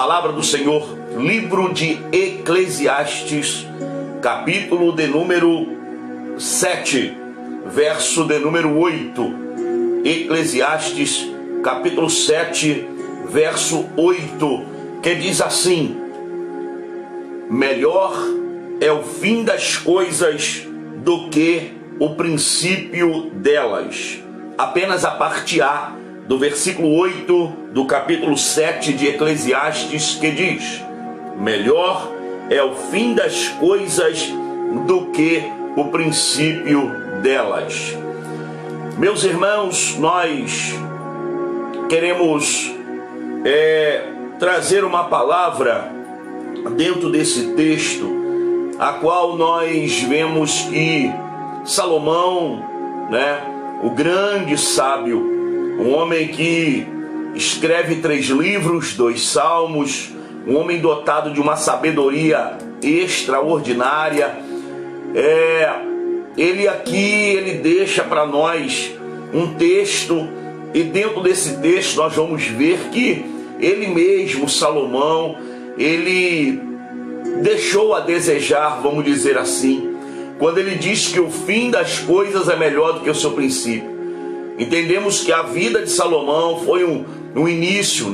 Palavra do Senhor, livro de Eclesiastes, capítulo de número 7, verso de número 8. Eclesiastes, capítulo 7, verso 8, que diz assim: melhor é o fim das coisas do que o princípio delas. Apenas a parte A do versículo 8 do capítulo 7 de Eclesiastes, que diz: melhor é o fim das coisas do que o princípio delas. Meus irmãos, nós queremos trazer uma palavra dentro desse texto, a qual nós vemos que Salomão, o grande sábio, um homem que escreve 3 livros, 2 salmos, um homem dotado de uma sabedoria extraordinária, ele deixa para nós um texto, e dentro desse texto nós vamos ver que ele mesmo, Salomão, ele deixou a desejar, vamos dizer assim, quando ele diz que o fim das coisas é melhor do que o seu princípio. Entendemos que a vida de Salomão foi um início,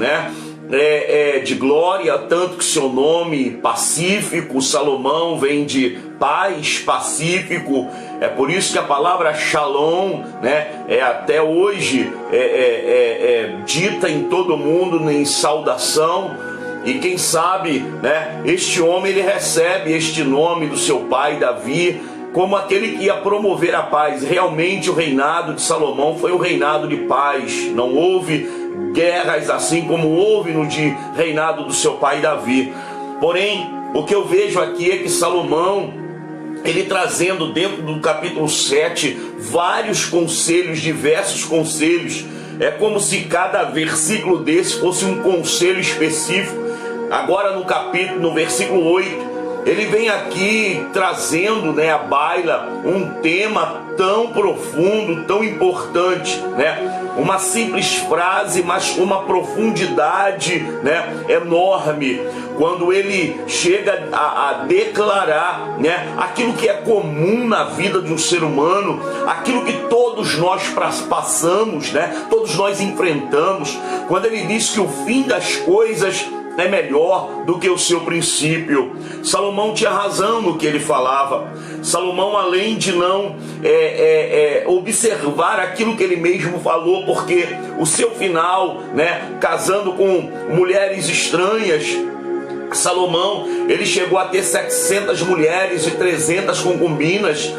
de glória, tanto que seu nome pacífico, Salomão, vem de paz, pacífico. É por isso que a palavra Shalom, até hoje dita em todo mundo em saudação. E quem sabe, este homem ele recebe este nome do seu pai Davi como aquele que ia promover a paz. Realmente o reinado de Salomão foi um reinado de paz. Não houve guerras assim como houve no reinado do seu pai Davi. Porém, o que eu vejo aqui é que Salomão, ele trazendo dentro do capítulo 7 vários conselhos, diversos conselhos. É como se cada versículo desse fosse um conselho específico. Agora no versículo 8, ele vem aqui trazendo à baila um tema tão profundo, tão importante, uma simples frase, mas com uma profundidade enorme, quando ele chega a declarar aquilo que é comum na vida de um ser humano, aquilo que todos nós passamos, todos nós enfrentamos, quando ele diz que o fim das coisas é melhor do que o seu princípio. Salomão tinha razão no que ele falava. Salomão, além de não observar aquilo que ele mesmo falou, porque o seu final, casando com mulheres estranhas, Salomão, ele chegou a ter 700 mulheres e 300 concubinas,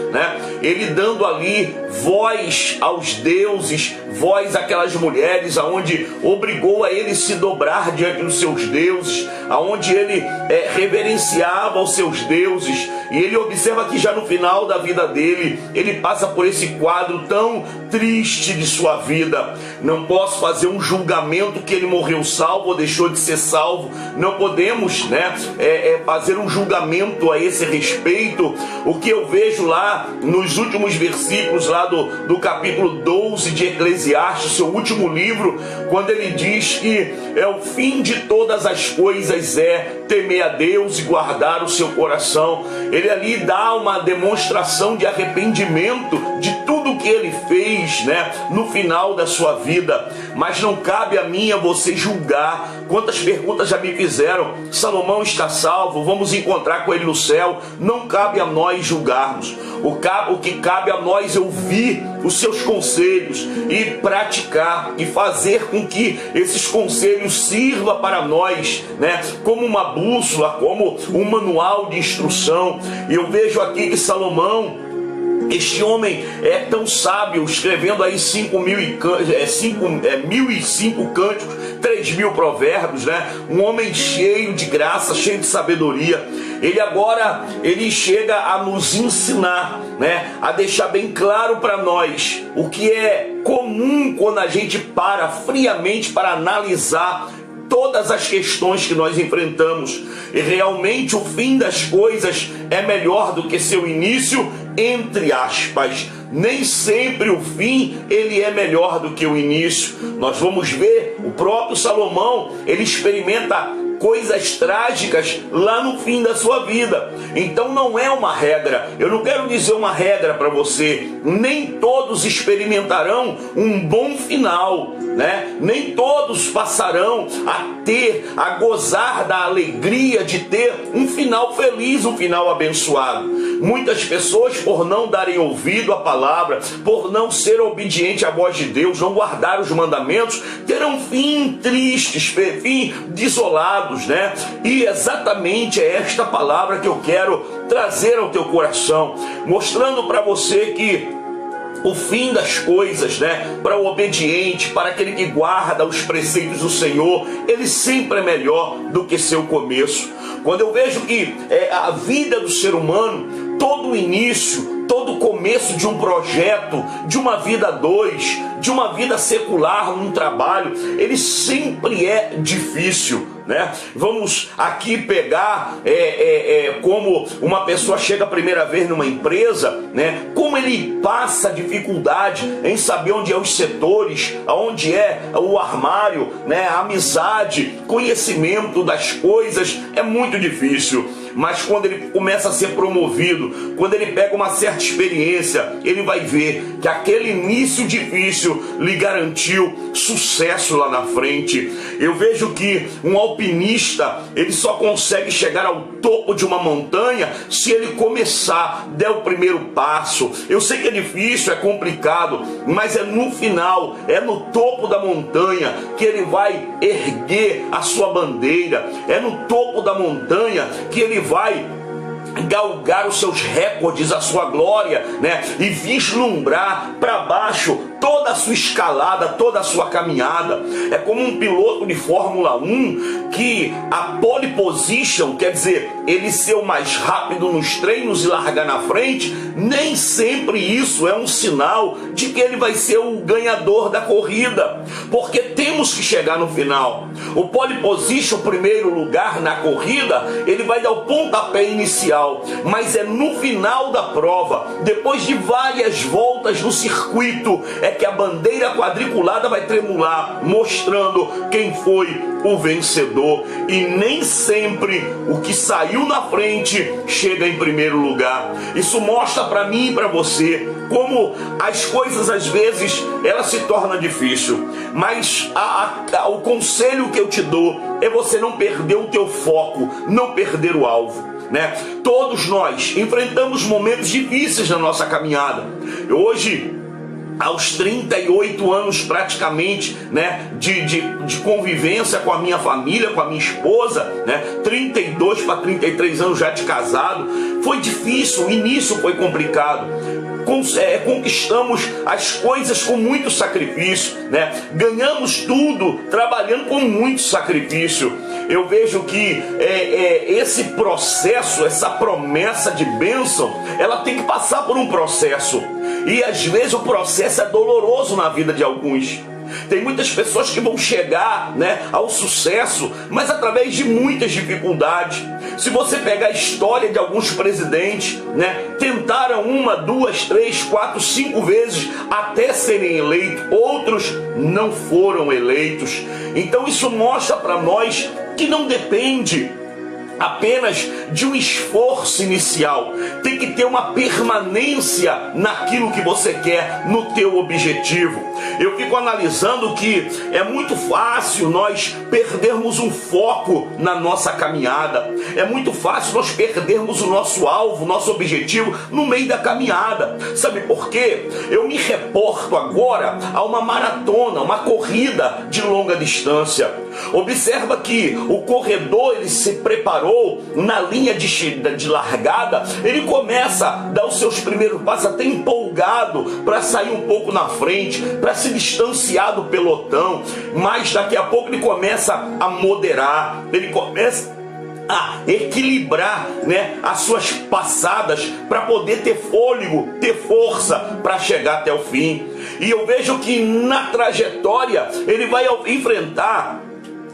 ele dando ali voz aos deuses, voz àquelas mulheres, aonde obrigou a ele se dobrar diante dos seus deuses, aonde ele reverenciava os seus deuses. E ele observa que já no final da vida dele, ele passa por esse quadro tão triste de sua vida. Não posso fazer um julgamento que ele morreu salvo ou deixou de ser salvo. Não podemos fazer um julgamento a esse respeito. O que eu vejo lá nos últimos versículos lá do capítulo 12 de Eclesiastes, seu último livro, quando ele diz que o fim de todas as coisas é temer a Deus e guardar o seu coração. Ele ali dá uma demonstração de arrependimento de tudo que ele fez, no final da sua vida. Mas não cabe a mim, a você julgar. Quantas perguntas já me fizeram: Salomão está salvo? Vamos encontrar com ele no céu? Não cabe a nós julgarmos. O que cabe a nós é ouvir os seus conselhos e praticar e fazer com que esses conselhos sirvam para nós, como uma bússola, como um manual de instrução. E eu vejo aqui que Salomão, este homem é tão sábio, escrevendo aí 1.005 cânticos, 3.000 provérbios, um homem cheio de graça, cheio de sabedoria. Ele chega a nos ensinar, a deixar bem claro para nós o que é comum quando a gente para friamente para analisar todas as questões que nós enfrentamos. E realmente o fim das coisas é melhor do que seu início, entre aspas. Nem sempre o fim ele é melhor do que o início. Nós vamos ver o próprio Salomão, ele experimenta coisas trágicas lá no fim da sua vida. Então não é uma regra. Eu não quero dizer uma regra para você. Nem todos experimentarão um bom final, né? Nem todos passarão a gozar da alegria de ter um final feliz, um final abençoado. Muitas pessoas, por não darem ouvido à palavra, por não ser obediente à voz de Deus, não guardar os mandamentos, terão fim tristes, fim desolados, né? E exatamente é esta palavra que eu quero trazer ao teu coração, mostrando para você que o fim das coisas, né, para o obediente, para aquele que guarda os preceitos do Senhor, ele sempre é melhor do que seu começo. Quando eu vejo que a vida do ser humano, todo o início, todo o começo de um projeto, de uma vida a dois, de uma vida secular, num trabalho, ele sempre é difícil, né? Vamos aqui pegar como uma pessoa chega a primeira vez numa empresa, né? Como ele passa dificuldade em saber onde é os setores, onde é o armário, né? A amizade, conhecimento das coisas, é muito difícil. Mas quando ele começa a ser promovido, quando ele pega uma certa experiência, ele vai ver que aquele início difícil lhe garantiu sucesso lá na frente. Eu vejo que um alpinista, ele só consegue chegar ao topo de uma montanha se ele começar, der o primeiro passo. Eu sei que é difícil, é complicado, mas é no final, é no topo da montanha que ele vai erguer a sua bandeira, é no topo da montanha que ele vai galgar os seus recordes, a sua glória, né? E vislumbrar para baixo toda a sua escalada, toda a sua caminhada. É como um piloto de Fórmula 1 que a pole position, quer dizer, ele ser o mais rápido nos treinos e largar na frente, nem sempre isso é um sinal de que ele vai ser o ganhador da corrida, porque temos que chegar no final. O pole position, o primeiro lugar na corrida, ele vai dar o pontapé inicial, mas é no final da prova, depois de várias voltas no circuito, é que a bandeira quadriculada vai tremular, mostrando quem foi o vencedor. E nem sempre o que saiu na frente chega em primeiro lugar. Isso mostra para mim e para você como as coisas às vezes elas se tornam difícil, mas o conselho que eu te dou é você não perder o teu foco, não perder o alvo, né? Todos nós enfrentamos momentos difíceis na nossa caminhada. Hoje, aos 38 anos praticamente, né, de convivência com a minha família, com a minha esposa, né, 32 para 33 anos já de casado, foi difícil, o início foi complicado. Conquistamos as coisas com muito sacrifício, né? Ganhamos tudo trabalhando com muito sacrifício. Eu vejo que esse processo, essa promessa de bênção, ela tem que passar por um processo. E às vezes o processo é doloroso na vida de alguns. Tem muitas pessoas que vão chegar, né, ao sucesso, mas através de muitas dificuldades. Se você pegar a história de alguns presidentes, né, tentaram 1, 2, 3, 4, 5 vezes até serem eleitos. Outros não foram eleitos. Então isso mostra para nós que não depende apenas de um esforço inicial, tem que ter uma permanência naquilo que você quer, no teu objetivo. Eu fico analisando que é muito fácil nós perdermos um foco na nossa caminhada, é muito fácil nós perdermos o nosso alvo, nosso objetivo no meio da caminhada. Sabe por quê? Eu me reporto agora a uma maratona, uma corrida de longa distância. Observa que o corredor, ele se preparou na linha de largada, ele começa a dar os seus primeiros passos até empolgado para sair um pouco na frente, para se distanciar do pelotão, mas daqui a pouco ele começa a moderar, ele começa a equilibrar, né, as suas passadas para poder ter fôlego, ter força para chegar até o fim. E eu vejo que na trajetória ele vai enfrentar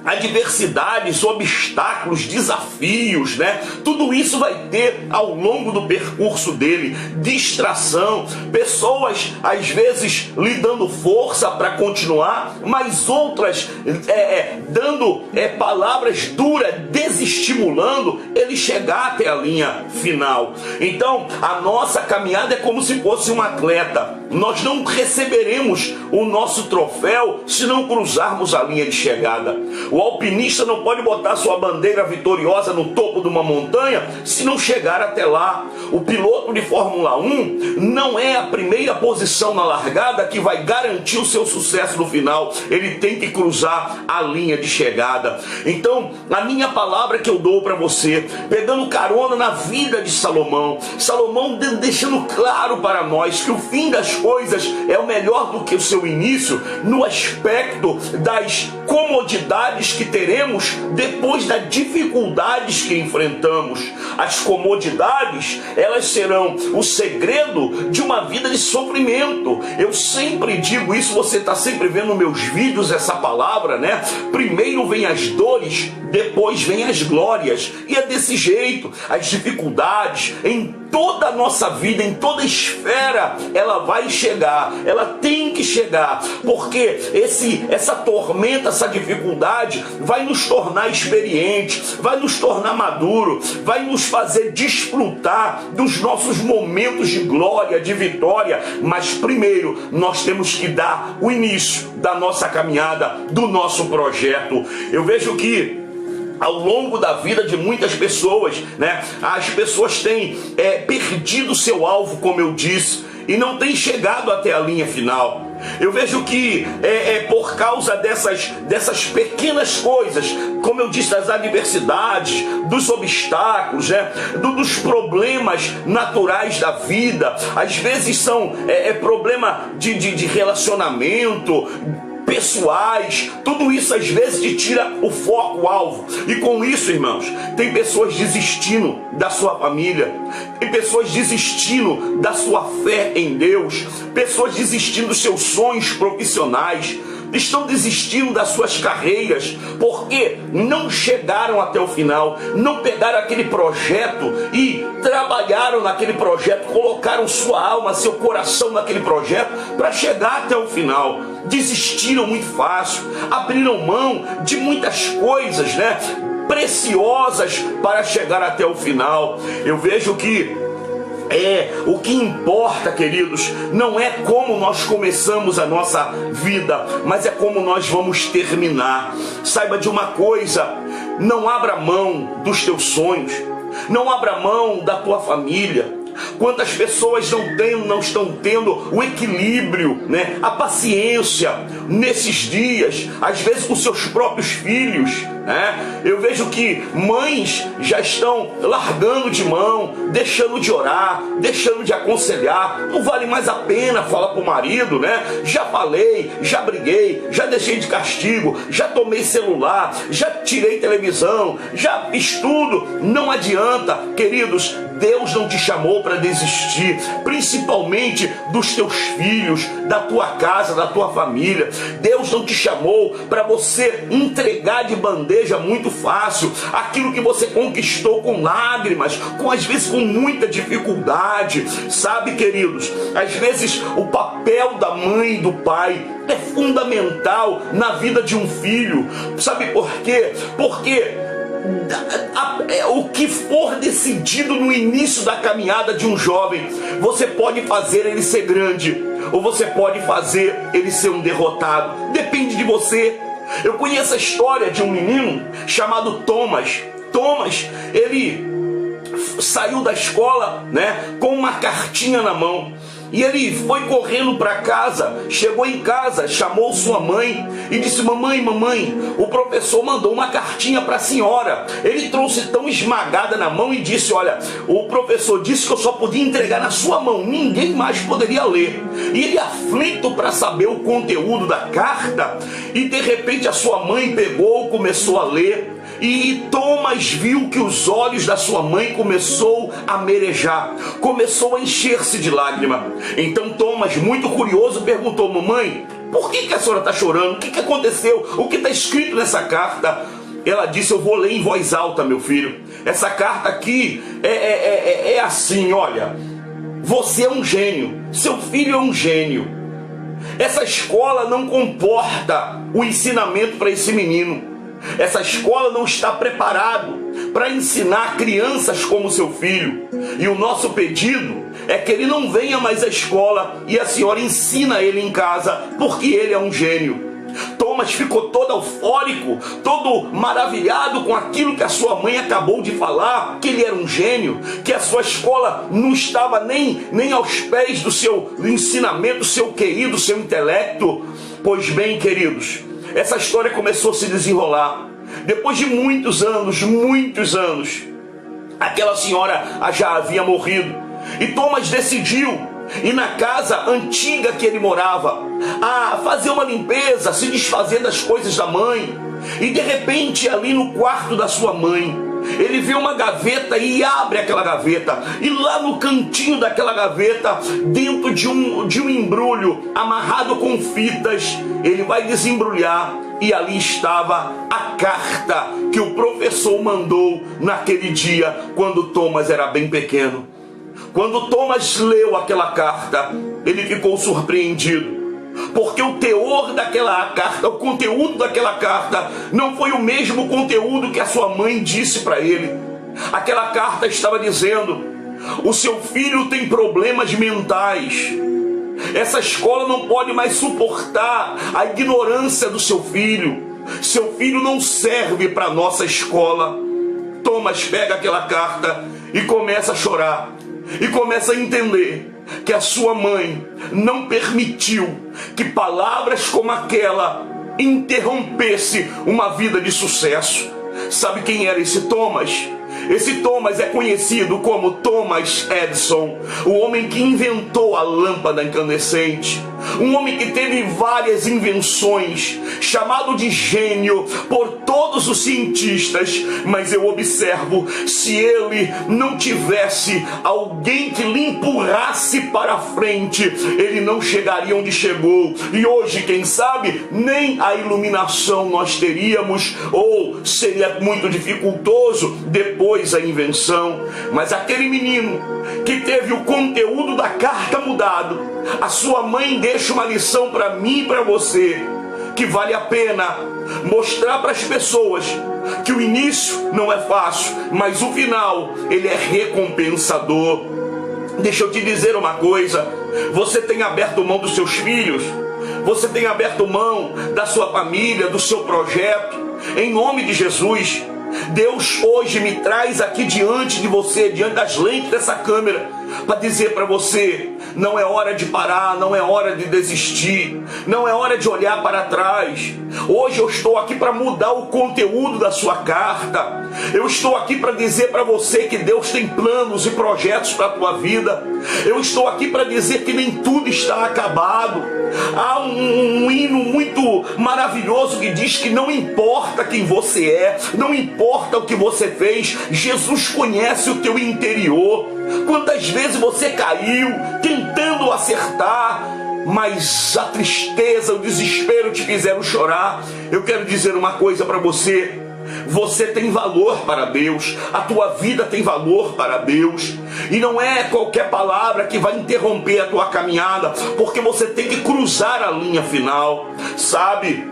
adversidades, obstáculos, desafios, né? Tudo isso vai ter ao longo do percurso dele, distração, pessoas às vezes lhe dando força para continuar, mas outras dando palavras duras, desestimulando ele chegar até a linha final. Então a nossa caminhada é como se fosse um atleta. Nós não receberemos o nosso troféu se não cruzarmos a linha de chegada. O alpinista não pode botar sua bandeira vitoriosa no topo de uma montanha se não chegar até lá. O piloto de Fórmula 1 não é a primeira posição na largada que vai garantir o seu sucesso no final. Ele tem que cruzar a linha de chegada. Então, a minha palavra que eu dou para você, pegando carona na vida de Salomão, Salomão deixando claro para nós que o fim das coisas é o melhor do que o seu início, no aspecto das comodidades que teremos depois das dificuldades que enfrentamos. As comodidades, elas serão o segredo de uma vida de sofrimento. Eu sempre digo isso, você está sempre vendo nos meus vídeos essa palavra, né? Primeiro vem as dores, depois vem as glórias. E é desse jeito, as dificuldades em toda a nossa vida, em toda esfera, ela vai chegar, ela tem que chegar, porque essa tormenta, essa dificuldade vai nos tornar experientes, vai nos tornar maduro, vai nos fazer desfrutar dos nossos momentos de glória, de vitória. Mas primeiro nós temos que dar o início da nossa caminhada, do nosso projeto. Eu vejo que ao longo da vida de muitas pessoas, né, as pessoas têm perdido seu alvo, como eu disse, e não têm chegado até a linha final. Eu vejo que por causa dessas pequenas coisas, como eu disse, das adversidades, dos obstáculos, né, dos problemas naturais da vida, às vezes são problema de relacionamento, pessoais, tudo isso às vezes te tira o foco, o alvo. E com isso, irmãos, tem pessoas desistindo da sua família, tem pessoas desistindo da sua fé em Deus, pessoas desistindo dos seus sonhos profissionais, estão desistindo das suas carreiras, porque não chegaram até o final, não pegaram aquele projeto e trabalharam naquele projeto, colocaram sua alma, seu coração naquele projeto para chegar até o final. Desistiram muito fácil, abriram mão de muitas coisas, né, preciosas para chegar até o final. Eu vejo que o que importa, queridos, não é como nós começamos a nossa vida, mas é como nós vamos terminar. Saiba de uma coisa, não abra mão dos teus sonhos, não abra mão da tua família. Quantas pessoas não estão tendo o equilíbrio, né, a paciência nesses dias, às vezes com seus próprios filhos, né? Eu vejo que mães já estão largando de mão, deixando de orar, deixando de aconselhar. Não vale mais a pena falar para o marido, né? Já falei, já briguei, já deixei de castigo, já tomei celular, já tirei televisão, já fiz tudo. Não adianta, queridos. Deus não te chamou para desistir, principalmente dos teus filhos, da tua casa, da tua família. Deus não te chamou para você entregar de bandeja muito fácil aquilo que você conquistou com lágrimas, às vezes com muita dificuldade. Sabe, queridos, às vezes o papel da mãe e do pai é fundamental na vida de um filho. Sabe por quê? Porque o que for decidido no início da caminhada de um jovem, você pode fazer ele ser grande, ou você pode fazer ele ser um derrotado. Depende de você. Eu conheço a história de um menino chamado Thomas. Thomas, ele saiu da escola, né, com uma cartinha na mão. E ele foi correndo para casa, chegou em casa, chamou sua mãe e disse: mamãe, o professor mandou uma cartinha para a senhora. Ele trouxe tão esmagada na mão e disse: olha, o professor disse que eu só podia entregar na sua mão, ninguém mais poderia ler. E ele, aflito para saber o conteúdo da carta, e de repente a sua mãe pegou, começou a ler. E Thomas viu que os olhos da sua mãe começou a merejar, começou a encher-se de lágrima. Então Thomas, muito curioso, perguntou: mamãe, por que a senhora está chorando? O que aconteceu? O que está escrito nessa carta? Ela disse, eu vou ler em voz alta, meu filho. Essa carta aqui é assim, olha. Você é um gênio, seu filho é um gênio. Essa escola não comporta o ensinamento para esse menino. Essa escola não está preparada para ensinar crianças como seu filho. E o nosso pedido é que ele não venha mais à escola e a senhora ensina ele em casa, porque ele é um gênio. Thomas ficou todo eufórico, todo maravilhado com aquilo que a sua mãe acabou de falar, que ele era um gênio, que a sua escola não estava nem aos pés do seu ensinamento, do seu QI, do seu intelecto. Pois bem, queridos, essa história começou a se desenrolar. Depois de muitos anos, aquela senhora já havia morrido. E Thomas decidiu ir na casa antiga que ele morava, a fazer uma limpeza, se desfazer das coisas da mãe. E de repente, ali no quarto da sua mãe, ele vê uma gaveta e abre aquela gaveta. E lá no cantinho daquela gaveta, dentro de um embrulho amarrado com fitas, ele vai desembrulhar. E ali estava a carta que o professor mandou naquele dia, quando Thomas era bem pequeno. Quando Thomas leu aquela carta, ele ficou surpreendido, porque o teor daquela carta, o conteúdo daquela carta, não foi o mesmo conteúdo que a sua mãe disse para ele. Aquela carta estava dizendo, o seu filho tem problemas mentais. Essa escola não pode mais suportar a ignorância do seu filho. Seu filho não serve para a nossa escola. Thomas pega aquela carta e começa a chorar. E começa a entender que a sua mãe não permitiu que palavras como aquela interrompesse uma vida de sucesso. Sabe quem era esse Thomas? Esse Thomas é conhecido como Thomas Edison, o homem que inventou a lâmpada incandescente, um homem que teve várias invenções, chamado de gênio por todos os cientistas. Mas eu observo, se ele não tivesse alguém que lhe empurrasse para frente, ele não chegaria onde chegou. E hoje, quem sabe, nem a iluminação nós teríamos, ou seria muito dificultoso depois a invenção. Mas aquele menino que teve o conteúdo da carta mudado, a sua mãe deixa uma lição para mim e para você, que vale a pena mostrar para as pessoas que o início não é fácil, mas o final, ele é recompensador. Deixa eu te dizer uma coisa, você tem aberto mão dos seus filhos, você tem aberto mão da sua família, do seu projeto, em nome de Jesus. Deus hoje me traz aqui diante de você, diante das lentes dessa câmera, para dizer para você, não é hora de parar, não é hora de desistir, não é hora de olhar para trás. Hoje eu estou aqui para mudar o conteúdo da sua carta. Eu estou aqui para dizer para você que Deus tem planos e projetos para a tua vida. Eu estou aqui para dizer que nem tudo está acabado. Há um hino muito maravilhoso que diz que não importa quem você é, não importa o que você fez, Jesus conhece o teu interior. Quantas vezes você caiu tentando acertar, mas a tristeza, o desespero te fizeram chorar. Eu quero dizer uma coisa para você: você tem valor para Deus, a tua vida tem valor para Deus, e não é qualquer palavra que vai interromper a tua caminhada, porque você tem que cruzar a linha final, sabe?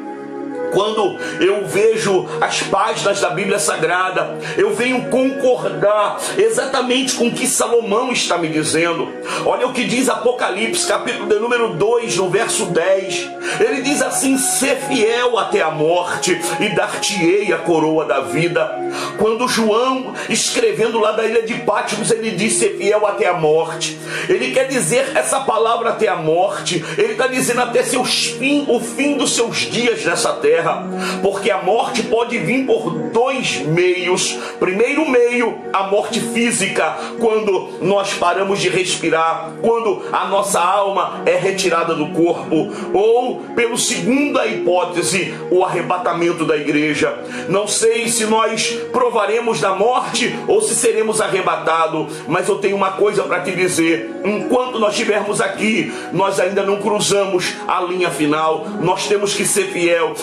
Quando eu vejo as páginas da Bíblia Sagrada, eu venho concordar exatamente com o que Salomão está me dizendo. Olha o que diz Apocalipse, capítulo de número 2, no verso 10. Ele diz assim: ser fiel até a morte e dar-te-ei a coroa da vida. Quando João, escrevendo lá da ilha de Patmos, ele diz ser fiel até a morte, ele quer dizer essa palavra até a morte, ele está dizendo até o fim dos seus dias nessa terra. terra, porque a morte pode vir por dois meios. Primeiro meio, a morte física, quando nós paramos de respirar, quando a nossa alma é retirada do corpo, ou pelo segunda hipótese, o arrebatamento da igreja. Não sei se nós provaremos da morte ou se seremos arrebatados, mas eu tenho uma coisa para te dizer: enquanto nós estivermos aqui, nós ainda não cruzamos a linha final. Nós temos que ser fiel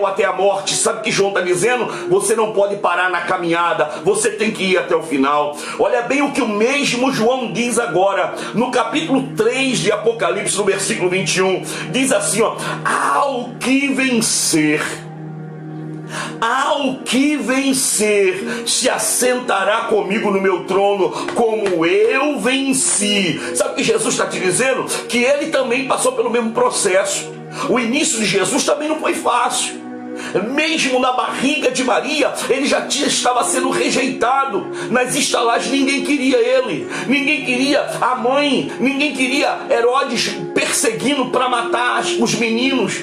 até a morte. Sabe o que João está dizendo? Você não pode parar na caminhada, você tem que ir até o final. Olha bem o que o mesmo João diz agora, no capítulo 3 de Apocalipse, no versículo 21, diz assim, ó: ao que vencer, se assentará comigo no meu trono, como eu venci. Sabe o que Jesus está te dizendo? Que ele também passou pelo mesmo processo. O início de Jesus também não foi fácil. Mesmo na barriga de Maria, ele já estava sendo rejeitado. Nas estalagens ninguém queria ele, ninguém queria a mãe, ninguém queria Herodes perseguindo para matar os meninos.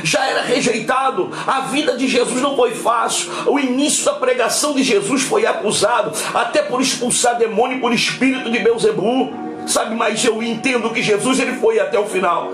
Já era rejeitado. A vida de Jesus não foi fácil. O início da pregação de Jesus foi acusado até por expulsar demônio e por espírito de Belzebu. Sabe, mas eu entendo que Jesus, ele foi até o final.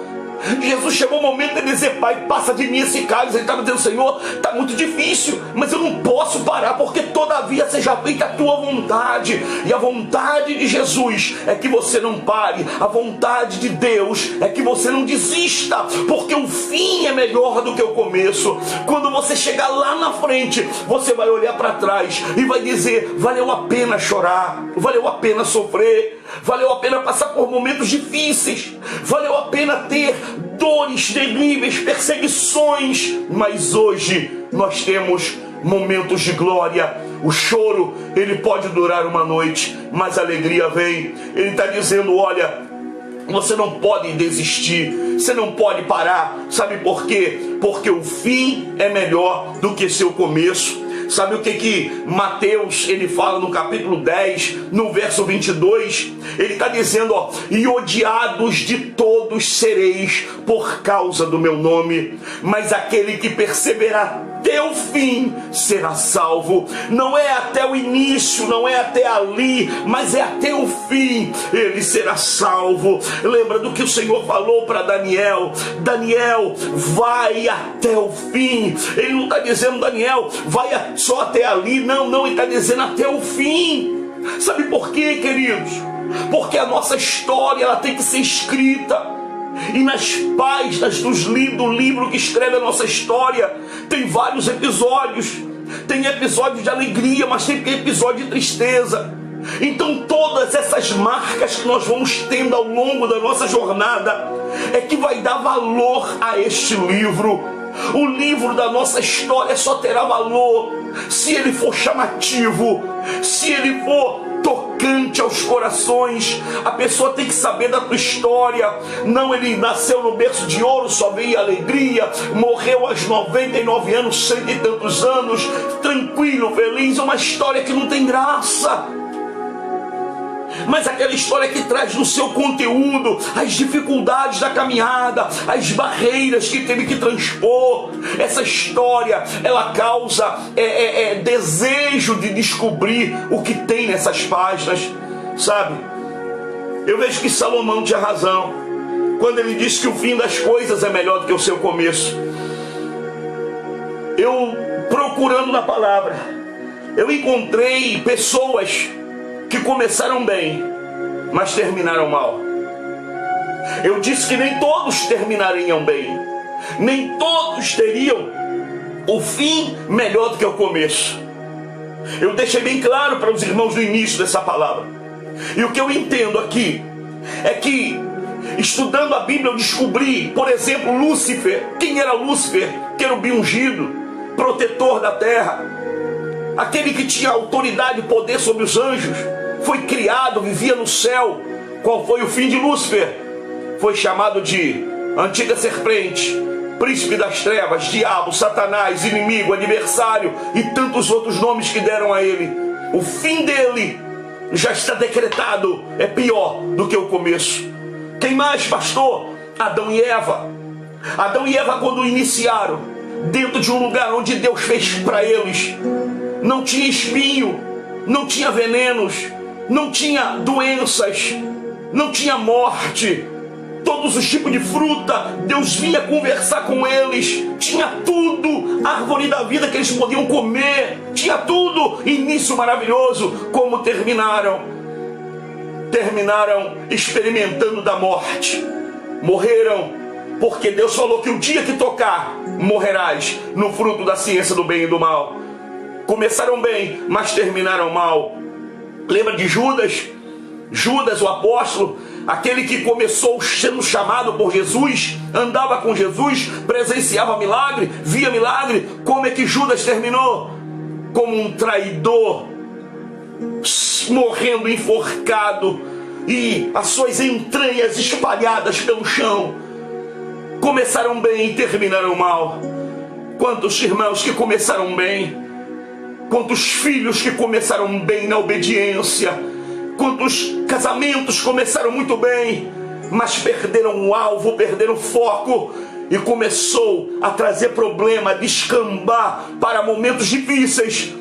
Jesus chegou o momento de dizer: Pai, passa de mim esse cálice. Ele estava dizendo: Senhor, está muito difícil, mas eu não posso parar, porque todavia seja feita a tua vontade. E a vontade de Jesus é que você não pare. A vontade de Deus é que você não desista, porque o fim é melhor do que o começo. Quando você chegar lá na frente, você vai olhar para trás e vai dizer: valeu a pena chorar, valeu a pena sofrer, valeu a pena passar por momentos difíceis, valeu a pena ter dores terríveis, perseguições, mas hoje nós temos momentos de glória. O choro, ele pode durar uma noite, mas a alegria vem. Ele está dizendo: olha, você não pode desistir, você não pode parar. Sabe por quê? Porque o fim é melhor do que seu começo. Sabe o que Mateus, ele fala no capítulo 10, no verso 22? Ele está dizendo, ó: e odiados de todos sereis por causa do meu nome, mas aquele que perseverar até o fim será salvo. Não é até o início, não é até ali, mas é até o fim, ele será salvo. Lembra do que o Senhor falou para Daniel? Daniel, vai até o fim. Ele não está dizendo: Daniel, vai só até ali. Não, ele está dizendo até o fim. Sabe por quê, queridos? Porque a nossa história, ela tem que ser escrita. E nas páginas do livro que escreve a nossa história, tem vários episódios. Tem episódios de alegria, mas tem episódio de tristeza. Então todas essas marcas que nós vamos tendo ao longo da nossa jornada é que vai dar valor a este livro. O livro da nossa história só terá valor se ele for chamativo, se ele for tocante aos corações. A pessoa tem que saber da tua história. Não, ele nasceu no berço de ouro, só veio alegria, morreu aos 99 anos, 100 e tantos anos, tranquilo, feliz. É uma história que não tem graça. Mas aquela história que traz no seu conteúdo as dificuldades da caminhada, as barreiras que teve que transpor. Essa história, ela causa desejo de descobrir o que tem nessas páginas, sabe? Eu vejo que Salomão tinha razão quando ele disse que o fim das coisas é melhor do que o seu começo. Eu, procurando na palavra, eu encontrei pessoas que começaram bem, mas terminaram mal. Eu disse que nem todos terminariam bem, nem todos teriam o fim melhor do que o começo. Eu deixei bem claro para os irmãos no início dessa palavra. E o que eu entendo aqui é que, estudando a Bíblia, eu descobri, por exemplo, Lúcifer. Quem era Lúcifer? Querubim ungido, protetor da terra, aquele que tinha autoridade e poder sobre os anjos. Foi criado, vivia no céu. Qual foi o fim de Lúcifer? Foi chamado de antiga serpente, príncipe das trevas, diabo, Satanás, inimigo, adversário e tantos outros nomes que deram a ele. O fim dele já está decretado, é pior do que o começo. Quem mais, pastor? Adão e Eva. Adão e Eva, quando iniciaram, dentro de um lugar onde Deus fez para eles. Não tinha espinho, não tinha venenos, não tinha doenças, não tinha morte. Todos os tipos de fruta, Deus vinha conversar com eles. Tinha tudo, árvore da vida que eles podiam comer. Tinha tudo, início maravilhoso. Como terminaram? Terminaram experimentando da morte. Morreram, porque Deus falou que o dia que tocar, morrerás no fruto da ciência do bem e do mal. Começaram bem, mas terminaram mal. Lembra de Judas? Judas, o apóstolo, aquele que começou sendo chamado por Jesus, andava com Jesus, presenciava milagre, via milagre. Como é que Judas terminou? Como um traidor, morrendo enforcado e as suas entranhas espalhadas pelo chão. Começaram bem e terminaram mal. Quantos irmãos que começaram bem, quantos filhos que começaram bem na obediência, quantos casamentos começaram muito bem, mas perderam o alvo, perderam o foco, e começou a trazer problema, a descambar para momentos difíceis,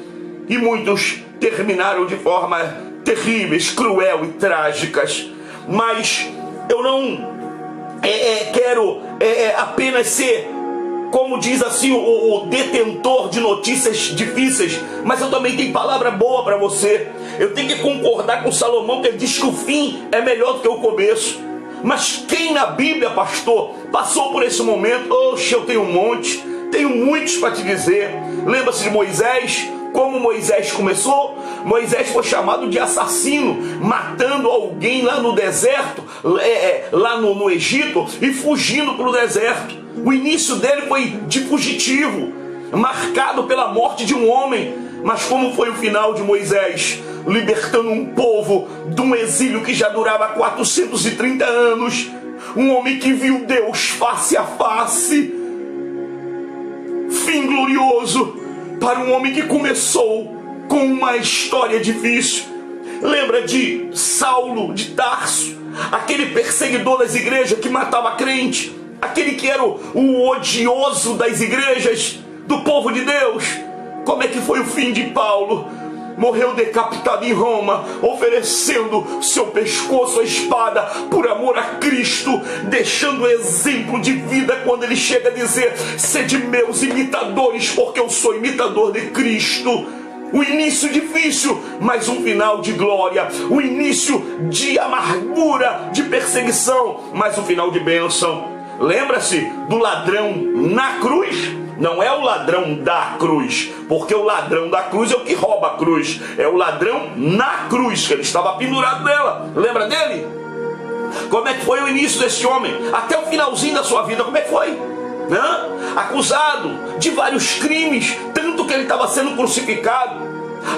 e muitos terminaram de forma terríveis, cruel e trágicas. Mas eu não quero apenas ser, como diz assim, o detentor de notícias difíceis, mas eu também tenho palavra boa para você. Eu tenho que concordar com Salomão, que ele diz que o fim é melhor do que o começo. Mas quem na Bíblia, pastor, passou por esse momento? Oxe, eu tenho um monte, tenho muitos para te dizer. Lembra-se de Moisés? Como Moisés começou? Moisés foi chamado de assassino, matando alguém lá no deserto, lá no Egito, e fugindo para o deserto. O início dele foi de fugitivo, marcado pela morte de um homem. Mas como foi o final de Moisés? Libertando um povo de um exílio que já durava 430 anos. Um homem que viu Deus face a face. Fim glorioso para um homem que começou com uma história difícil. Lembra de Saulo de Tarso, aquele perseguidor das igrejas que matava crente, aquele que era o odioso das igrejas, do povo de Deus? Como é que foi o fim de Paulo? Morreu decapitado em Roma, oferecendo seu pescoço à espada por amor a Cristo, deixando exemplo de vida quando ele chega a dizer: sede meus imitadores, porque eu sou imitador de Cristo. O início difícil, mas um final de glória. O início de amargura, de perseguição, mas um final de bênção. Lembra-se do ladrão na cruz? Não é o ladrão da cruz, porque o ladrão da cruz é o que rouba a cruz. É o ladrão na cruz, que ele estava pendurado nela. Lembra dele? Como é que foi o início desse homem? Até o finalzinho da sua vida, como é que foi? Acusado de vários crimes, tanto que ele estava sendo crucificado.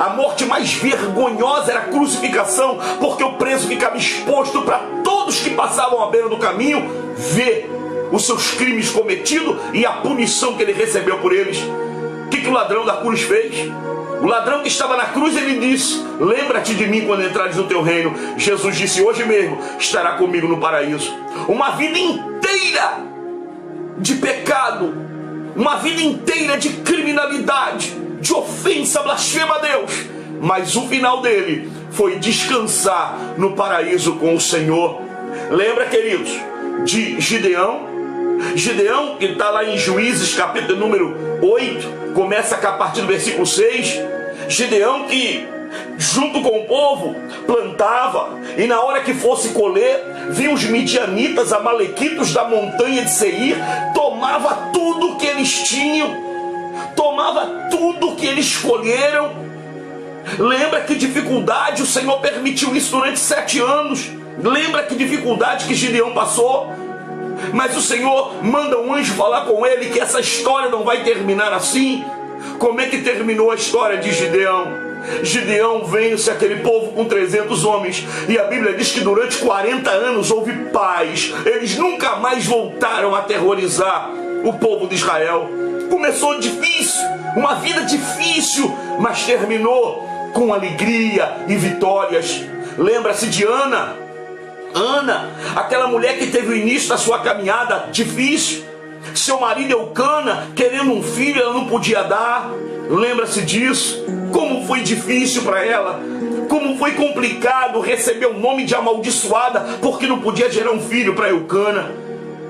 A morte mais vergonhosa era a crucificação, porque o preso ficava exposto para todos que passavam à beira do caminho ver os seus crimes cometidos e a punição que ele recebeu por eles. O que o ladrão da cruz fez? O ladrão que estava na cruz, ele disse: lembra-te de mim quando entrares no teu reino. Jesus disse: hoje mesmo estará comigo no paraíso. Uma vida inteira de pecado, uma vida inteira de criminalidade, de ofensa, blasfema a Deus, mas o final dele foi descansar no paraíso com o Senhor. Lembra, queridos, de Gideão? Gideão, que está lá em Juízes, capítulo número 8, começa a partir do versículo 6. Gideão que, junto com o povo, plantava, e na hora que fosse colher, vinham os midianitas, amalequitos da montanha de Seir, tomava tudo que eles tinham, tomava tudo que eles colheram. Lembra que dificuldade o Senhor permitiu isso durante 7 anos? Lembra que dificuldade que Gideão passou? Mas o Senhor manda um anjo falar com ele que essa história não vai terminar assim. Como é que terminou a história de Gideão? Gideão vence aquele povo com 300 homens, e a Bíblia diz que durante 40 anos houve paz. Eles nunca mais voltaram a aterrorizar o povo de Israel. Começou difícil, uma vida difícil, mas terminou com alegria e vitórias. Lembra-se de Ana, aquela mulher que teve o início da sua caminhada difícil, Seu marido Eucana, querendo um filho, ela não podia dar. Lembra-se disso? Como foi difícil para ela. Como foi complicado receber o nome de amaldiçoada, porque não podia gerar um filho para Eucana.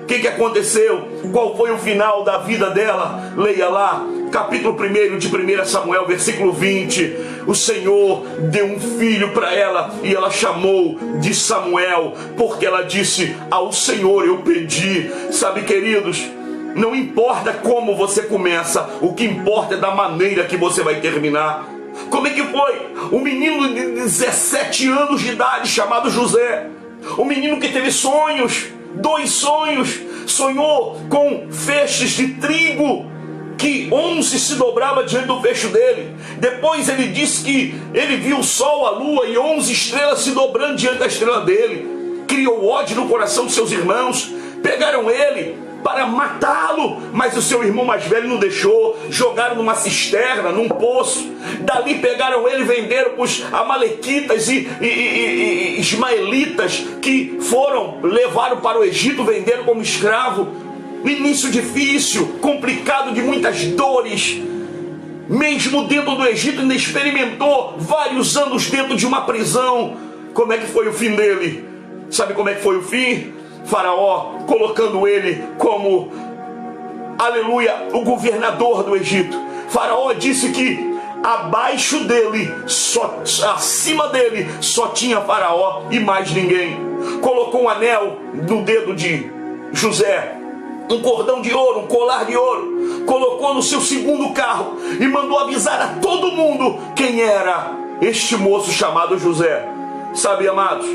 O que aconteceu? Qual foi o final da vida dela? Leia lá, capítulo 1 de 1 Samuel, versículo 20. O Senhor deu um filho para ela e ela chamou de Samuel, porque ela disse: ao Senhor eu pedi. Sabe, queridos, não importa como você começa, o que importa é da maneira que você vai terminar. Como é que foi? Um menino de 17 anos de idade chamado José, um menino que teve sonhos, 2 sonhos. Sonhou com feixes de trigo, que 11 se dobrava diante do fecho dele. Depois ele disse que ele viu o sol, a lua e 11 estrelas se dobrando diante da estrela dele. Criou ódio no coração de seus irmãos. Pegaram ele para matá-lo, mas o seu irmão mais velho não deixou. Jogaram numa cisterna, num poço. Dali pegaram ele e venderam para os amalequitas e ismaelitas, que levaram para o Egito, venderam como escravo. Início difícil, complicado, de muitas dores. Mesmo dentro do Egito, ainda experimentou vários anos dentro de uma prisão. Como é que foi o fim dele? Sabe como é que foi o fim? Faraó colocando ele como, aleluia, o governador do Egito. Faraó disse que abaixo dele, acima dele, só tinha Faraó e mais ninguém. Colocou um anel no dedo de José, um cordão de ouro, um colar de ouro. Colocou no seu segundo carro e mandou avisar a todo mundo quem era este moço chamado José. Sabe, amados,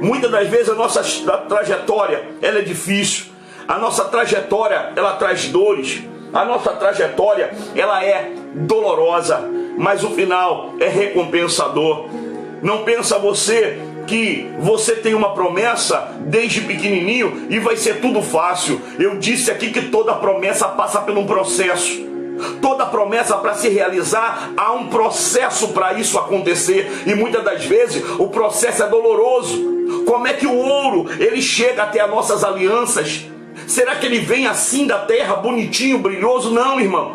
muitas das vezes a nossa trajetória, ela é difícil. A nossa trajetória, ela traz dores. A nossa trajetória, ela é dolorosa, mas o final é recompensador. Não pensa você que você tem uma promessa desde pequenininho e vai ser tudo fácil. Eu disse aqui que toda promessa passa por um processo. Toda promessa, para se realizar, há um processo para isso acontecer, e muitas das vezes o processo é doloroso. Como é que o ouro ele chega até as nossas alianças? Será que ele vem assim da terra, bonitinho, brilhoso? Não, irmão.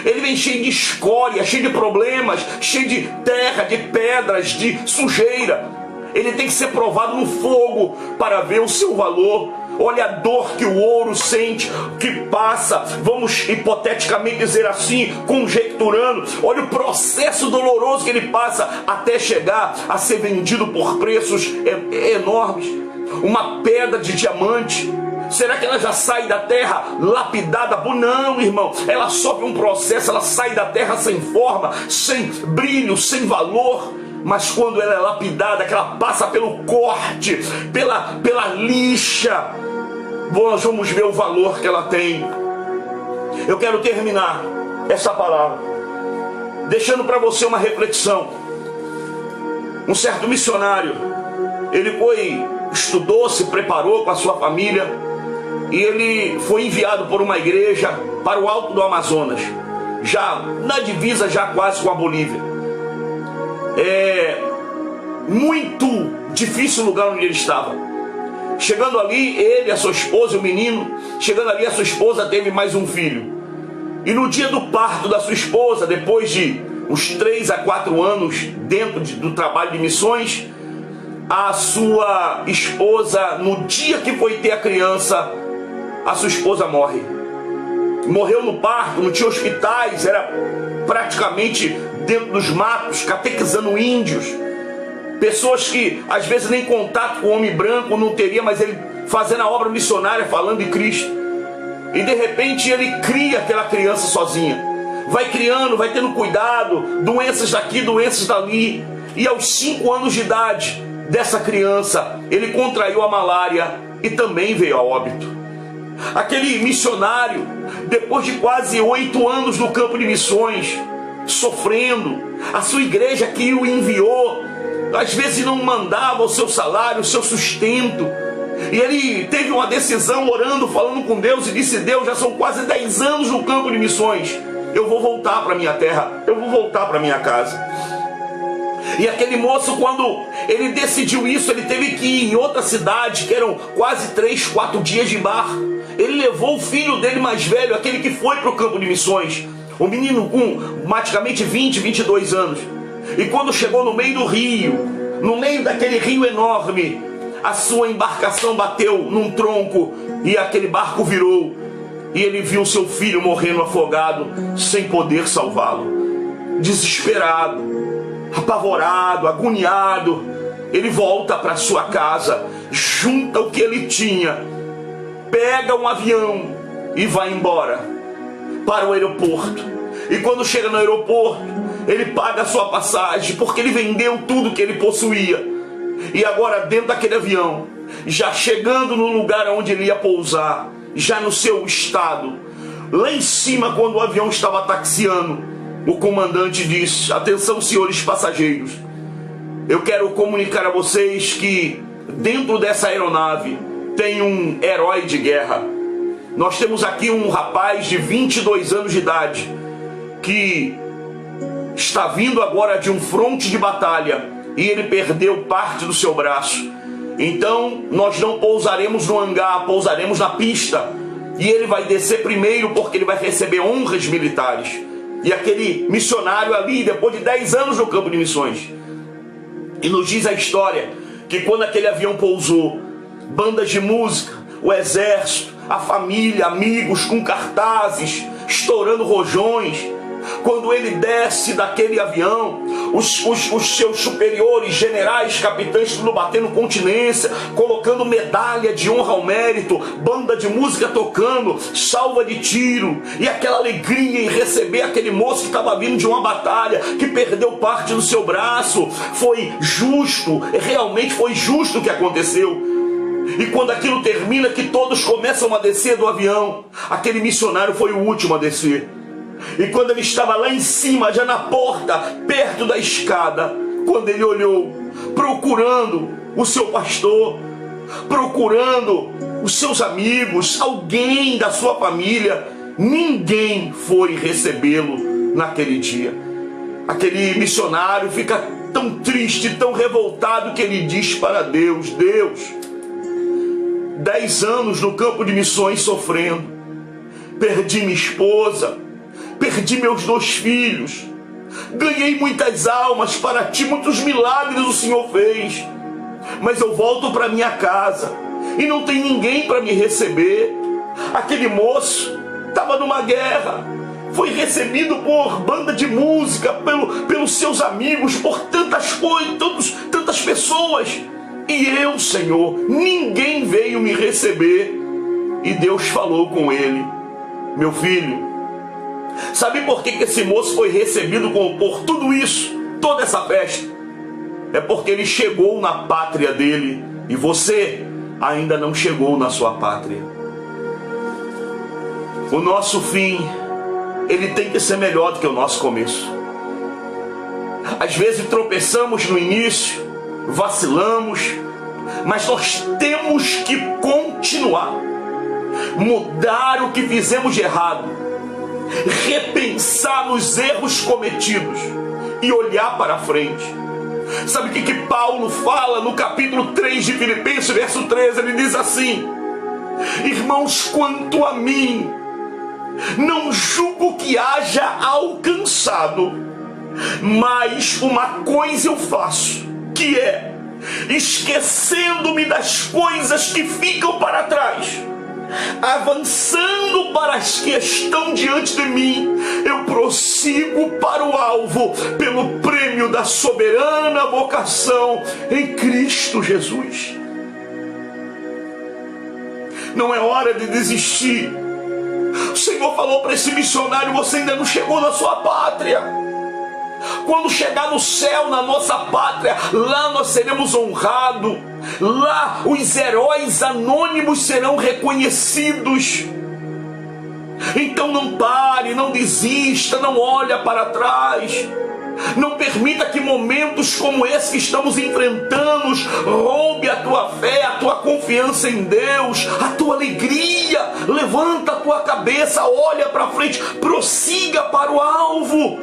Ele vem cheio de escória, cheio de problemas, cheio de terra, de pedras, de sujeira. Ele tem que ser provado no fogo para ver o seu valor. Olha a dor que o ouro sente, que passa, vamos hipoteticamente dizer assim, conjecturando. Olha o processo doloroso que ele passa até chegar a ser vendido por preços enormes. Uma pedra de diamante, será que ela já sai da terra lapidada? Não, irmão, ela sofre um processo, ela sai da terra sem forma, sem brilho, sem valor. Mas quando ela é lapidada, que ela passa pelo corte, pela lixa, nós vamos ver o valor que ela tem. Eu quero terminar essa palavra deixando para você uma reflexão. Um certo missionário, ele estudou, se preparou com a sua família, e ele foi enviado por uma igreja para o alto do Amazonas, já na divisa, já quase com a Bolívia. É muito difícil o lugar onde ele estava. Chegando ali, ele, a sua esposa, o menino, chegando ali, a sua esposa teve mais um filho. E no dia do parto da sua esposa, depois de uns 3 a 4 anos dentro do trabalho de missões, a sua esposa, no dia que foi ter a criança, a sua esposa morre. Morreu no parto, não tinha hospitais, era praticamente dentro dos matos, catequizando índios. Pessoas que às vezes nem contato com o homem branco não teria, mas ele fazendo a obra missionária, falando de Cristo. E de repente ele cria aquela criança sozinha. Vai criando, vai tendo cuidado, doenças daqui, doenças dali. E aos 5 anos de idade dessa criança, ele contraiu a malária e também veio a óbito. Aquele missionário, depois de quase 8 anos no campo de missões, sofrendo, a sua igreja que o enviou, às vezes não mandava o seu salário, o seu sustento, e ele teve uma decisão orando, falando com Deus, e disse: Deus, já são quase 10 anos no campo de missões, eu vou voltar para minha terra, eu vou voltar para minha casa. E aquele moço, quando ele decidiu isso, ele teve que ir em outra cidade, que eram quase 3, 4 dias de barco. ele levou o filho dele mais velho, aquele que foi para o campo de missões, um menino com praticamente 20, 22 anos. E quando chegou no meio do rio, no meio daquele rio enorme, a sua embarcação bateu num tronco e aquele barco virou. E ele viu seu filho morrendo afogado, sem poder salvá-lo. Desesperado, apavorado, agoniado, ele volta para sua casa, junta o que ele tinha, pega um avião e vai embora para o aeroporto. E quando chega no aeroporto, ele paga a sua passagem, porque ele vendeu tudo que ele possuía. E agora dentro daquele avião, já chegando no lugar onde ele ia pousar, já no seu estado, lá em cima, quando o avião estava taxiando, o comandante disse: atenção, senhores passageiros, eu quero comunicar a vocês que dentro dessa aeronave tem um herói de guerra. Nós temos aqui um rapaz de 22 anos de idade que está vindo agora de um fronte de batalha e ele perdeu parte do seu braço. Então nós não pousaremos no hangar, pousaremos na pista, e ele vai descer primeiro porque ele vai receber honras militares. E aquele missionário ali, depois de 10 anos no campo de missões, e nos diz a história que quando aquele avião pousou, bandas de música, o exército, a família, amigos com cartazes, estourando rojões. Quando ele desce daquele avião, os seus superiores, generais, capitães, tudo batendo continência, colocando medalha de honra ao mérito, banda de música tocando, salva de tiro, e aquela alegria em receber aquele moço que estava vindo de uma batalha, que perdeu parte do seu braço. Foi justo, realmente foi justo o que aconteceu. E quando aquilo termina, que todos começam a descer do avião, aquele missionário foi o último a descer. E quando ele estava lá em cima, já na porta, perto da escada, quando ele olhou, procurando o seu pastor, procurando os seus amigos, alguém da sua família, ninguém foi recebê-lo naquele dia. Aquele missionário fica tão triste, tão revoltado, que ele diz para Deus: Deus, 10 anos no campo de missões sofrendo, perdi minha esposa, perdi meus 2 filhos, ganhei muitas almas para ti, muitos milagres o Senhor fez, mas eu volto para minha casa e não tem ninguém para me receber. Aquele moço estava numa guerra, foi recebido por banda de música, pelos seus amigos, por tantas coisas, tantas pessoas, e eu, Senhor, ninguém veio me receber. E Deus falou com ele: meu filho, sabe por que esse moço foi recebido por tudo isso, toda essa festa? É porque ele chegou na pátria dele, e você ainda não chegou na sua pátria. O nosso fim, ele tem que ser melhor do que o nosso começo. Às vezes tropeçamos no início, vacilamos, mas nós temos que continuar, mudar o que fizemos de errado, repensar nos erros cometidos e olhar para frente. Sabe o que Paulo fala no capítulo 3 de Filipenses, verso 13? Ele diz assim: irmãos, quanto a mim, não julgo que haja alcançado, mas uma coisa eu faço, que é, esquecendo-me das coisas que ficam para trás, avançando para as que estão diante de mim, eu prossigo para o alvo, pelo prêmio da soberana vocação em Cristo Jesus. Não é hora de desistir. O Senhor falou para esse missionário: você ainda não chegou na sua pátria. Quando chegar no céu, na nossa pátria, lá nós seremos honrados. Lá os heróis anônimos serão reconhecidos. Então não pare, não desista, não olhe para trás. Não permita que momentos como esse que estamos enfrentando roube a tua fé, a tua confiança em Deus, a tua alegria. Levanta a tua cabeça, olha para frente, prossiga para o alvo.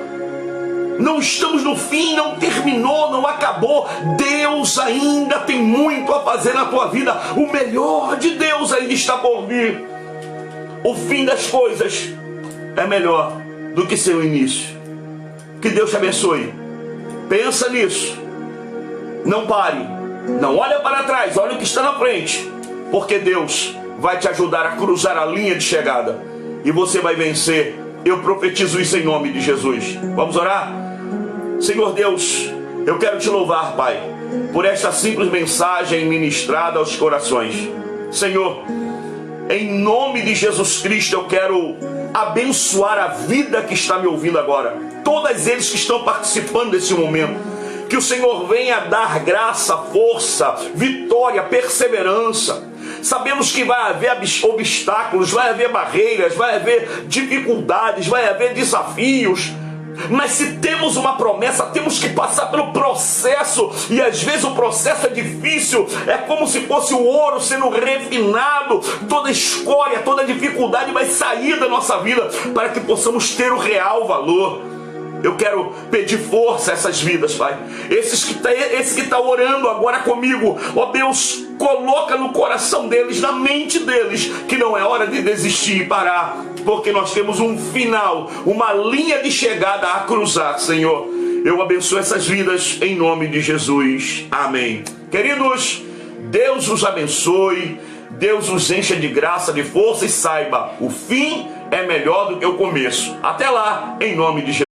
Não estamos no fim, não terminou, não acabou. Deus ainda tem muito a fazer na tua vida. O melhor de Deus ainda está por vir. o fim das coisas é melhor do que seu início. Que Deus te abençoe. Pensa nisso. Não pare. Não olha para trás, olha o que está na frente. Porque Deus vai te ajudar a cruzar a linha de chegada. E você vai vencer. Eu profetizo isso em nome de Jesus. Vamos orar? Senhor Deus, eu quero te louvar, Pai, por esta simples mensagem ministrada aos corações. Senhor, em nome de Jesus Cristo, eu quero abençoar a vida que está me ouvindo agora. Todos eles que estão participando desse momento. Que o Senhor venha dar graça, força, vitória, perseverança. Sabemos que vai haver obstáculos, vai haver barreiras, vai haver dificuldades, vai haver desafios. Mas se temos uma promessa, temos que passar pelo processo. E às vezes o processo é difícil. É como se fosse o ouro sendo refinado. Toda escória, toda dificuldade vai sair da nossa vida para que possamos ter o real valor. Eu quero pedir força a essas vidas, Pai. Esse que está orando agora comigo, ó Deus, coloca no coração deles, na mente deles, que não é hora de desistir e parar, porque nós temos um final, uma linha de chegada a cruzar, Senhor. Eu abençoo essas vidas em nome de Jesus. Amém. Queridos, Deus os abençoe, Deus os encha de graça, de força e saiba, o fim é melhor do que o começo. Até lá, em nome de Jesus.